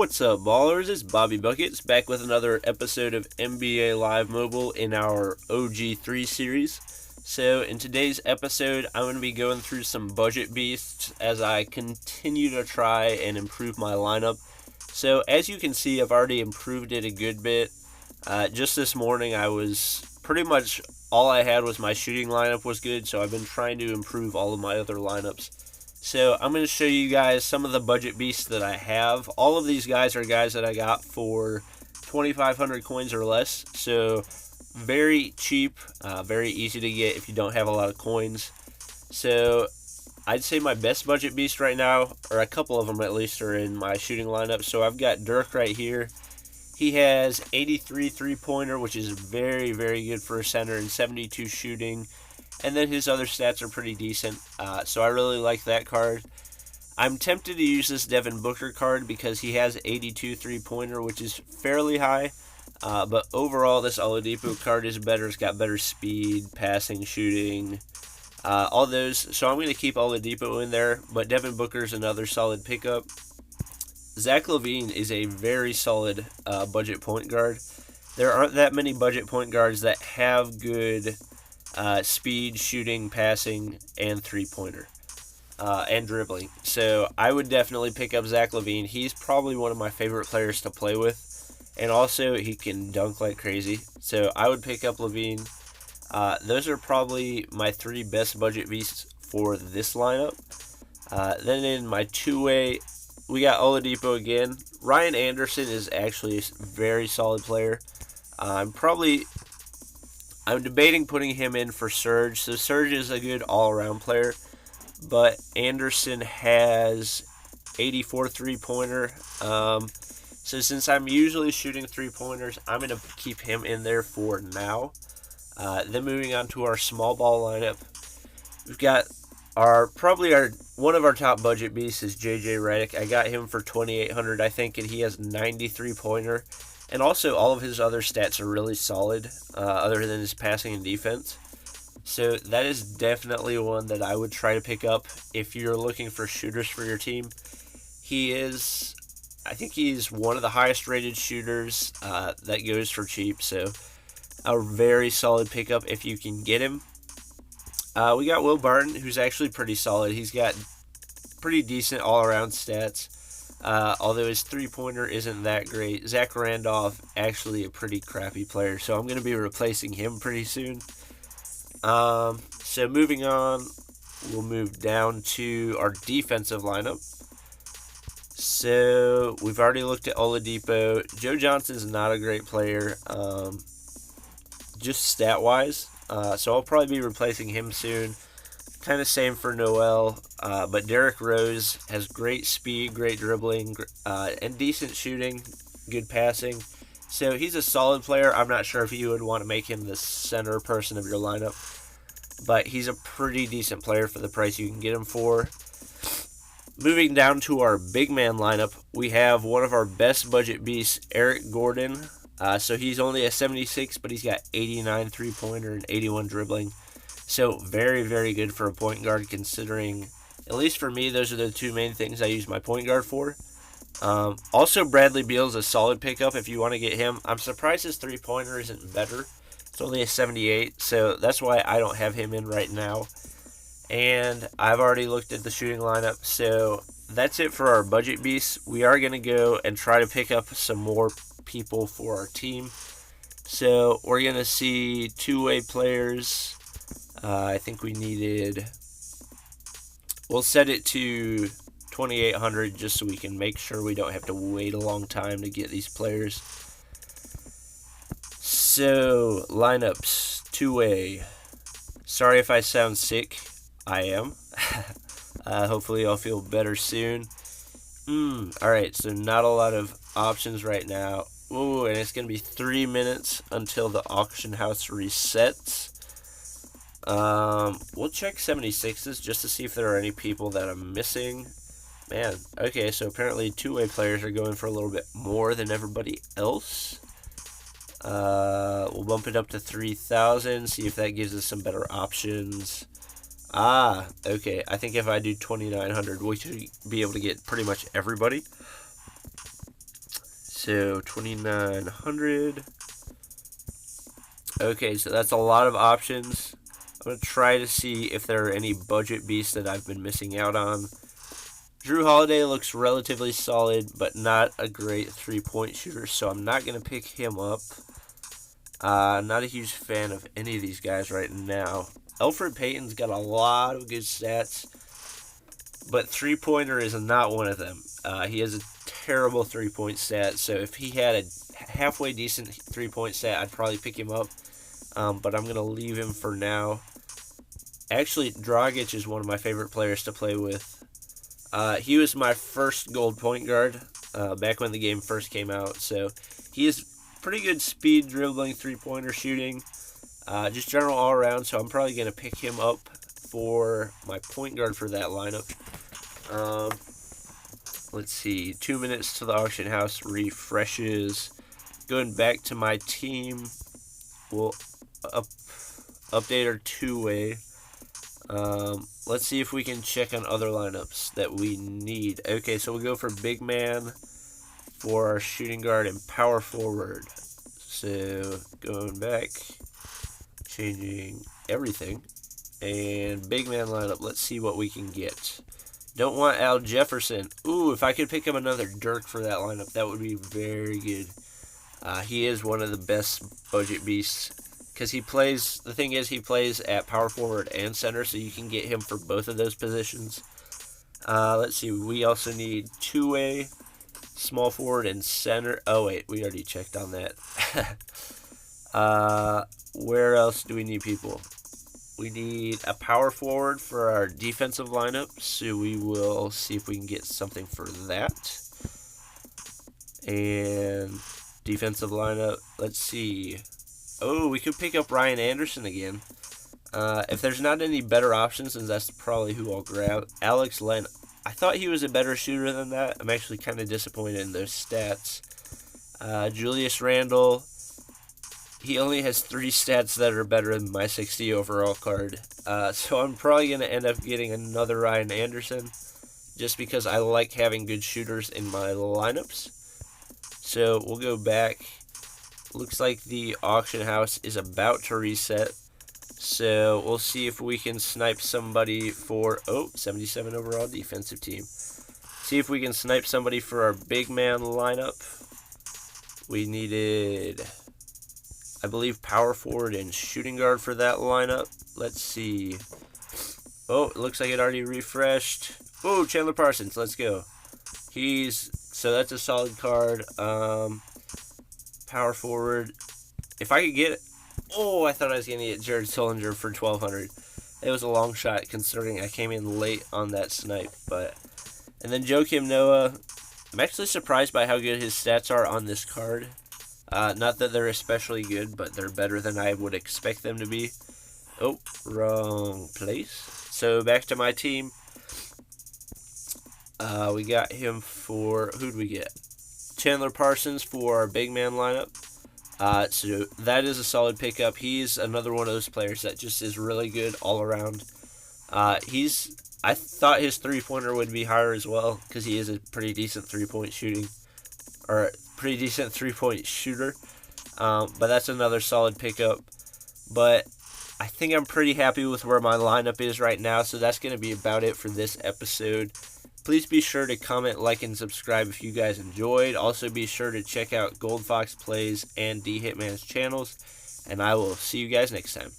What's up, ballers? It's Bobby Buckets back with another episode of NBA Live Mobile in our OG3 series. So, in today's episode, I'm going to be going through some budget beasts as I continue to try and improve my lineup. So, as you can see, I've already improved it a good bit. Just this morning, I was pretty much all I had was my shooting lineup was good, so I've been trying to improve all of my other lineups. So I'm going to show you guys some of the budget beasts that I have. All of these guys are guys that I got for 2,500 coins or less. So very cheap, very easy to get if you don't have a lot of coins. So I'd say my best budget beast right now, or a couple of them at least, are in my shooting lineup. So I've got Dirk right here. He has 83 three-pointer, which is very, very good for a center, and 72 shooting. And then his other stats are pretty decent, so I really like that card. I'm tempted to use this Devin Booker card because he has 82 three-pointer, which is fairly high. But overall, this Oladipo card is better. It's got better speed, passing, shooting, all those. So I'm going to keep Oladipo in there, but Devin Booker is another solid pickup. Zach LaVine is a very solid budget point guard. There aren't that many budget point guards that have good speed, shooting, passing, and three-pointer, and dribbling. So I would definitely pick up Zach LaVine. He's probably one of my favorite players to play with, and also he can dunk like crazy. So I would pick up LaVine. Those are probably my three best budget beasts for this lineup. Then in my two-way, we got Oladipo again. Ryan Anderson is actually a very solid player. I'm debating putting him in for Serge. So Serge is a good all-around player, but Anderson has 84 three-pointer. So since I'm usually shooting three-pointers, I'm going to keep him in there for now. Then moving on to our small ball lineup, we've got one of our top budget beasts is JJ Redick. I got him for 2,800, I think, and he has 93 pointer. And also, all of his other stats are really solid, other than his passing and defense. So that is definitely one that I would try to pick up if you're looking for shooters for your team. I think he's one of the highest rated shooters that goes for cheap. So a very solid pickup if you can get him. We got Will Barton, who's actually pretty solid. He's got pretty decent all-around stats. Although his three-pointer isn't that great. Zach Randolph, actually a pretty crappy player, so I'm going to be replacing him pretty soon. So moving on, we'll move down to our defensive lineup. So we've already looked at Oladipo. Joe Johnson's not a great player, just stat-wise, so I'll probably be replacing him soon. Kind of same for Noel, but Derrick Rose has great speed, great dribbling, and decent shooting, good passing. So he's a solid player. I'm not sure if you would want to make him the center person of your lineup, but he's a pretty decent player for the price you can get him for. Moving down to our big man lineup, we have one of our best budget beasts, Eric Gordon. So he's only a 76, but he's got 89 three-pointer and 81 dribbling. So very, very good for a point guard, considering, at least for me, those are the two main things I use my point guard for. Also, Bradley Beal's a solid pickup if you want to get him. I'm surprised his three-pointer isn't better. It's only a 78, so that's why I don't have him in right now. And I've already looked at the shooting lineup, so that's it for our budget beasts. We are going to go and try to pick up some more people for our team. So we're going to see two-way players. I think we'll set it to 2,800 just so we can make sure we don't have to wait a long time to get these players. So, lineups, two-way. Sorry if I sound sick. I am. Hopefully I'll feel better soon. Alright, so not a lot of options right now. Ooh, and it's going to be 3 minutes until the auction house resets. We'll check 76s just to see if there are any people that I'm missing. Man, okay, so apparently two-way players are going for a little bit more than everybody else. We'll bump it up to 3,000, see if that gives us some better options. Okay, I think if I do 2,900, we should be able to get pretty much everybody. So 2,900. Okay, so that's a lot of options. I'm going to try to see if there are any budget beasts that I've been missing out on. Drew Holiday looks relatively solid, but not a great three-point shooter, so I'm not going to pick him up. Not a huge fan of any of these guys right now. Elfrid Payton's got a lot of good stats, but three-pointer is not one of them. He has a terrible three-point stat, so if he had a halfway decent three-point stat, I'd probably pick him up, but I'm going to leave him for now. Actually, Dragic is one of my favorite players to play with. He was my first gold point guard back when the game first came out, so he is pretty good speed, dribbling, three-pointer shooting, just general all-around, so I'm probably going to pick him up for my point guard for that lineup. Let's see, 2 minutes to the auction house refreshes. Going back to my team, we'll update our two-way. Let's see if we can check on other lineups that we need. Okay, so we'll go for big man for our shooting guard and power forward. So going back, changing everything, and big man lineup. Let's see what we can get. Don't want Al Jefferson. Ooh, if I could pick up another Dirk for that lineup, that would be very good. He is one of the best budget beasts. Because he plays, the thing is, he plays at power forward and center, so you can get him for both of those positions. Let's see, we also need two-way, small forward, and center. Oh, wait, we already checked on that. Where else do we need people? We need a power forward for our defensive lineup, so we will see if we can get something for that. And defensive lineup, let's see. Oh, we could pick up Ryan Anderson again. If there's not any better options, then that's probably who I'll grab. Alex Len. I thought he was a better shooter than that. I'm actually kind of disappointed in those stats. Julius Randle. He only has 3 stats that are better than my 60 overall card. So I'm probably going to end up getting another Ryan Anderson, just because I like having good shooters in my lineups. So we'll go back. Looks like the auction house is about to reset. So we'll see if we can snipe somebody for, 77 overall defensive team. See if we can snipe somebody for our big man lineup. We needed, I believe, power forward and shooting guard for that lineup. Let's see. Oh, it looks like it already refreshed. Oh, Chandler Parsons, let's go. So that's a solid card. Power forward. If I could get it. Oh, I thought I was going to get Jared Sullinger for 1,200. It was a long shot considering I came in late on that snipe. And then Joakim Noah. I'm actually surprised by how good his stats are on this card. Not that they're especially good, but they're better than I would expect them to be. Oh, wrong place. So back to my team. We got him for, who'd we get? Chandler Parsons for our big man lineup. So that is a solid pickup. He's another one of those players that just is really good all around. I thought his three-pointer would be higher as well, because he is a pretty decent three-point shooter. But that's another solid pickup. But I think I'm pretty happy with where my lineup is right now, so that's going to be about it for this episode. Please be sure to comment, like, and subscribe if you guys enjoyed. Also be sure to check out Gold Fox Plays and D Hitman's channels. And I will see you guys next time.